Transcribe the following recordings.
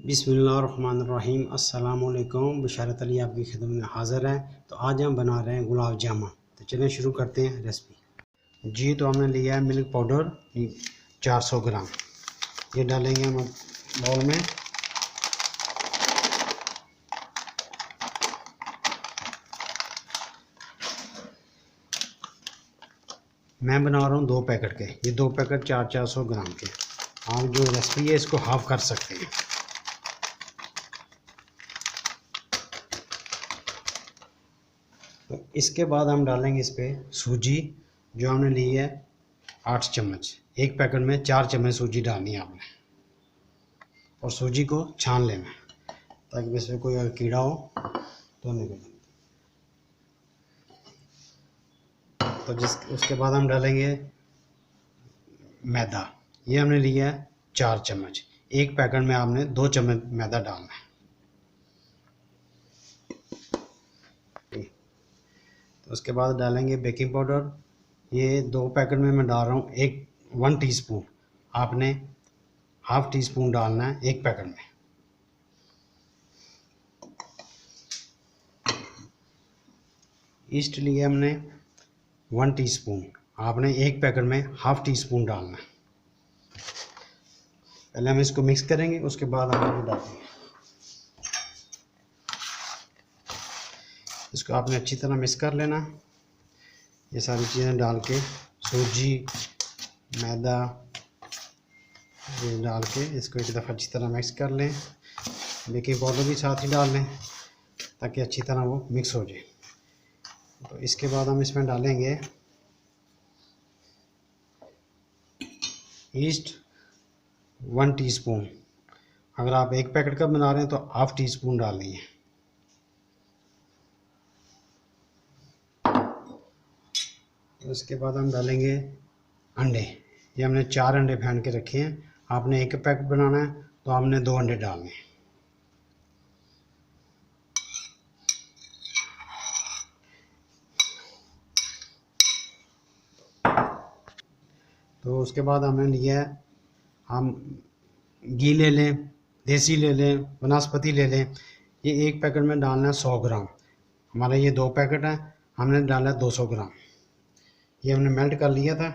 बिस्मिल्लाहिर्रहमानिर्रहीम। अस्सलाम वालेकुम। बिशारत अली आपकी खिदमत में हाज़िर है। तो आज हम बना रहे हैं गुलाब जामुन। तो चलिए शुरू करते हैं रेसिपी। जी तो हमने लिया है मिल्क पाउडर 400 ग्राम। ये डालेंगे हम बाउल में। मैं बना रहा हूँ 2 पैकेट के। ये 2 पैकेट 400 ग्राम के। आप जो रेसिपी है इसको हाफ कर सकते हैं। तो इसके बाद हम डालेंगे इस पर सूजी, जो हमने ली है 8 चम्मच। एक पैकेट में 4 चम्मच सूजी डालनी है आपने, और सूजी को छान लेना ताकि इसमें कोई अगर कीड़ा हो तो निकले। तो उसके बाद हम डालेंगे मैदा। ये हमने लिया है 4 चम्मच। एक पैकेट में आपने 2 चम्मच मैदा डालना है। तो उसके बाद डालेंगे बेकिंग पाउडर। ये 2 पैकेट में मैं डाल रहा हूँ 1 टीस्पून। आपने हाफ टी स्पून डालना है एक पैकेट में। ईस्ट लिए हमने 1 टीस्पून। आपने एक पैकेट में हाफ टी स्पून डालना है। पहले हम इसको मिक्स करेंगे, उसके बाद हम इसको डालेंगे। इसको आपने अच्छी तरह मिक्स कर लेना। ये सारी चीज़ें डाल के, सूजी, मैदा, ये डाल के इसको एक दफ़ा अच्छी तरह मिक्स कर लें। बेकिंग पाउडर भी साथ ही डाल लें ताकि अच्छी तरह वो मिक्स हो जाए। तो इसके बाद हम इसमें डालेंगे ईस्ट 1 टीस्पून। अगर आप एक पैकेट का बना रहे हैं तो हाफ टी स्पून डालनी है। उसके बाद हम डालेंगे अंडे। ये हमने 4 अंडे फेंट के रखे हैं। आपने एक पैकेट बनाना है तो आपने 2 अंडे डालने हैं। तो उसके बाद हमने लिया है, हम घी ले लें, देसी ले लें, वनस्पति ले लें। ये एक पैकेट में डालना है 100 ग्राम। हमारा ये 2 पैकेट है, हमने डाला है 200 ग्राम। ये हमने मेल्ट कर लिया था।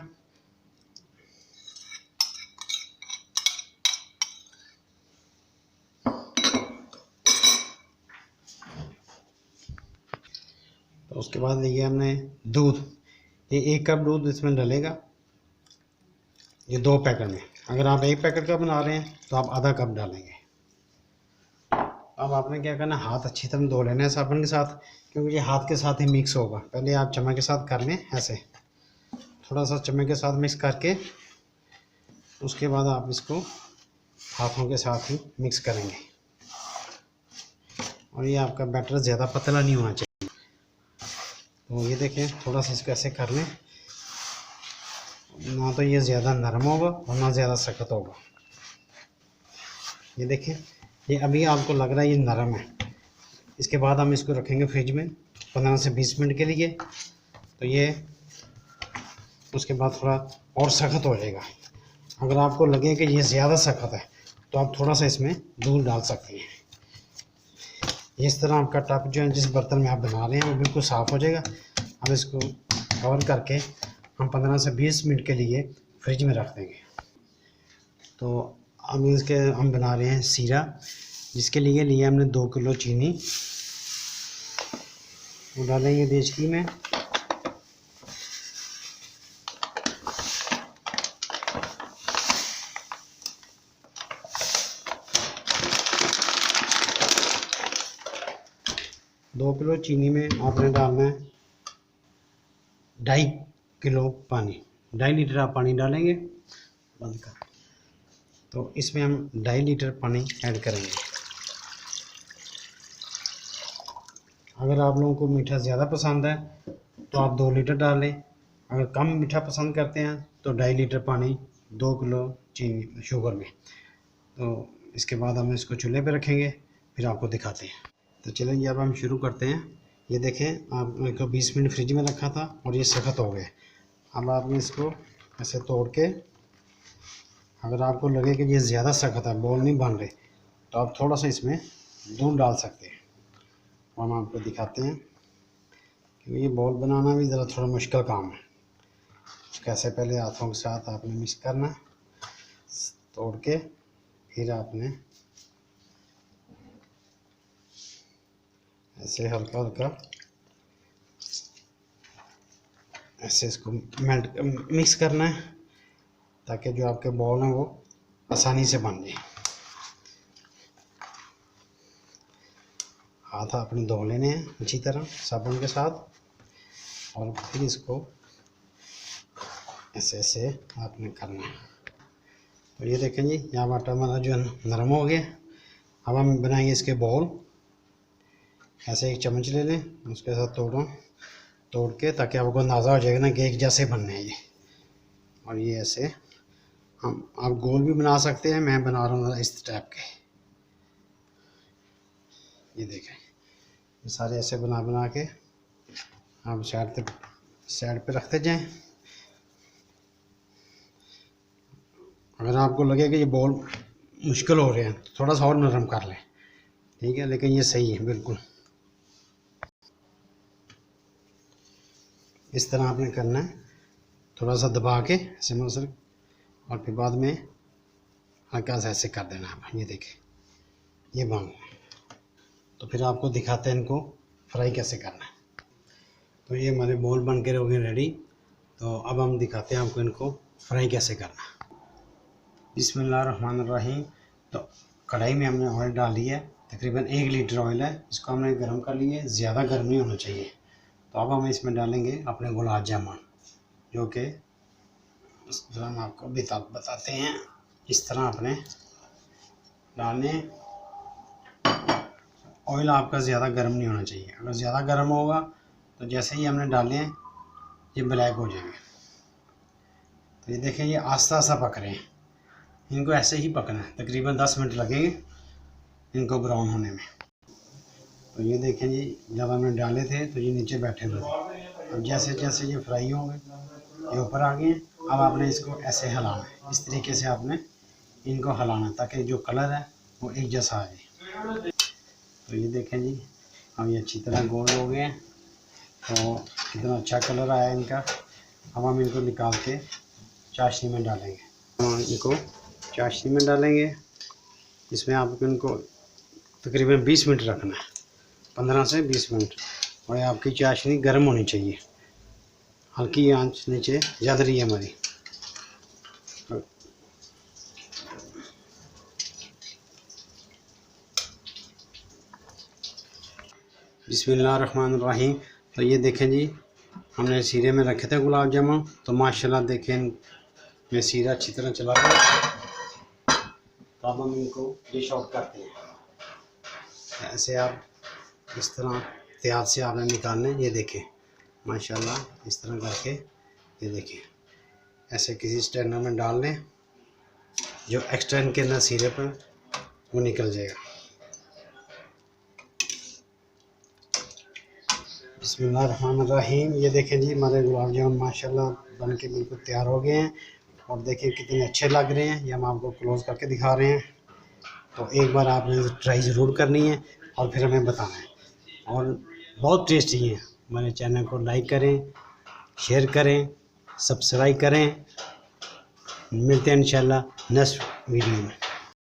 तो उसके बाद लिया हमने दूध। ये 1 कप दूध इसमें डलेगा, ये 2 पैकेट में। अगर आप एक पैकेट का बना रहे हैं तो आप आधा कप डालेंगे। अब आपने क्या करना, हाथ अच्छी तरह धो लेना है साबुन के साथ, क्योंकि ये हाथ के साथ ही मिक्स होगा। पहले आप चम्मच के साथ कर लें, ऐसे थोड़ा सा चम्मच के साथ मिक्स करके, उसके बाद आप इसको हाथों के साथ ही मिक्स करेंगे। और ये आपका बैटर ज़्यादा पतला नहीं होना चाहिए। तो ये देखें, थोड़ा सा इसको ऐसे कर लें, ना तो ये ज़्यादा नरम होगा और ना ज़्यादा सख्त होगा। ये देखें, ये अभी आपको लग रहा है ये नरम है। इसके बाद हम इसको रखेंगे फ्रिज में 15 से 20 मिनट के लिए। तो ये उसके बाद थोड़ा और सख्त हो जाएगा। अगर आपको लगे कि ये ज़्यादा सख्त है तो आप थोड़ा सा इसमें दूध डाल सकते हैं। इस तरह आपका टप जो है, जिस बर्तन में आप बना रहे हैं, वो बिल्कुल साफ़ हो जाएगा। अब इसको कवर करके हम 15 से 20 मिनट के लिए फ्रिज में रख देंगे। तो अब इसके हम बना रहे हैं सीरा, जिसके लिए लिया हमने 2 किलो चीनी। वो डालेंगे देचकी में। दो किलो चीनी में आपने डालना है 2.5 किलो पानी। 2.5 लीटर आप पानी डालेंगे। बंद कर। तो इसमें हम 2.5 लीटर पानी ऐड करेंगे। अगर आप लोगों को मीठा ज़्यादा पसंद है तो आप 2 लीटर डालें। अगर कम मीठा पसंद करते हैं तो 2.5 लीटर पानी 2 किलो चीनी शुगर में। तो इसके बाद हम इसको चूल्हे पे रखेंगे, फिर आपको दिखाते हैं। तो चलेंगे, अब हम शुरू करते हैं। ये देखें, आपने को 20 मिनट फ्रिज में रखा था और ये सख्त हो गए। अब आपने इसको ऐसे तोड़ के, अगर आपको लगे कि ये ज़्यादा सख्त है, बॉल नहीं बन रहे, तो आप थोड़ा सा इसमें दूध डाल सकते हैं। हम आपको दिखाते हैं क्योंकि ये बॉल बनाना भी ज़रा थोड़ा मुश्किल काम है। कैसे पहले हाथों के साथ आपने मिक्स करना, तोड़ के फिर आपने ऐसे हल्का हल्का ऐसे इसको मिक्स करना है ताकि जो आपके बॉल हैं वो आसानी से बन जाए। हाथ आपने धो लेने हैं अच्छी तरह साबुन के साथ और फिर इसको ऐसे ऐसे आपने करना है। तो ये देखें जी, यहाँ आटा हमारा जो नरम हो गया। अब हम बनाएंगे इसके बॉल। ऐसे एक चम्मच ले लें, उसके साथ तोड़ के ताकि आपको अंदाज़ा हो जाएगा ना कि एक जैसे बनने हैं ये। और ये ऐसे आप गोल भी बना सकते हैं, मैं बना रहा हूँ इस टाइप के। ये देखें, ये सारे ऐसे बना के आप साइड पे रखते जाएं। अगर आपको लगे कि ये बॉल मुश्किल हो रहे हैं तो थोड़ा सा और नरम कर लें, ठीक है, लेकिन ये सही है बिल्कुल। इस तरह आपने करना है, थोड़ा सा दबा के ऐसे मसल और फिर बाद में हल्का सा ऐसे कर देना आप। ये देखें ये बन, तो फिर आपको दिखाते हैं इनको फ्राई कैसे करना है। तो ये हमारे बॉल बन के हो गए रेडी। तो अब हम दिखाते हैं आपको इनको फ्राई कैसे करना है। बिस्मिल्लाहिर्रहमानिर्रहीम। तो कढ़ाई में हमने ऑयल डाल लिया है, तकरीबन 1 लीटर ऑयल है। इसको हमने गर्म कर लिया है, ज़्यादा गर्म नहीं होना चाहिए। तो अब हम इसमें डालेंगे अपने गुलाब जामुन, जो कि इस तरह हम आपको बताते हैं। इस तरह अपने डालने। ऑयल आपका ज़्यादा गर्म नहीं होना चाहिए, अगर ज़्यादा गर्म होगा तो जैसे ही हमने डाले हैं ये ब्लैक हो जाएंगे। तो ये देखें ये आस्ता आस्ता पक रहे हैं, इनको ऐसे ही पकना है। तकरीबन 10 मिनट लगेंगे इनको ब्राउन होने में। तो ये देखें जी, जब हमने डाले थे तो ये नीचे बैठे हुए थे। अब जैसे जैसे ये फ्राई होंगे ये ऊपर आ गए हैं। अब आपने इसको ऐसे हिलाना है, इस तरीके से आपने इनको हिलाना ताकि जो कलर है वो एक जैसा आ जाए। तो ये देखें जी, अब ये अच्छी तरह गोल हो गए हैं। तो कितना अच्छा कलर आया इनका। अब हम इनको निकाल के चाशनी में डालेंगे। इनको चाशनी में डालेंगे। इसमें आपको इनको तकरीबन 20 मिनट रखना है, 15 से 20 मिनट। और आपकी चाशनी गर्म होनी चाहिए, हल्की आंच नीचे ज़्यादा रही है हमारी। बिस्मिल्लाहिर्रहमानिर्रहीम। तो ये देखें जी, हमने सीरे में रखे थे गुलाब जामुन। तो माशाल्लाह देखें में सीरा अच्छी तरह चला गया। तो अब हम इनको डिश आउट करते हैं। ऐसे आप इस तरह एहतियात से आपने निकालने। ये देखें माशाल्लाह इस तरह करके, ये देखें ऐसे किसी स्टैंडर में डाल लें, जो एक्स्ट्रा इनके अंदर सीरे पर वो निकल जाएगा। बिस्मिल्लाहिर्रहमानिर्रहीम। ये देखें जी, हमारे गुलाब जामुन माशाल्लाह बन के बिल्कुल तैयार हो गए हैं। और देखिए कितने अच्छे लग रहे हैं। ये हम आपको क्लोज करके दिखा रहे हैं। तो एक बार आपने ट्राई ज़रूर करनी है और फिर हमें बताना है। और बहुत टेस्टी है। हमारे चैनल को लाइक करें, शेयर करें, सब्सक्राइब करें। मिलते हैं इंशाल्लाह नेक्स्ट वीडियो में।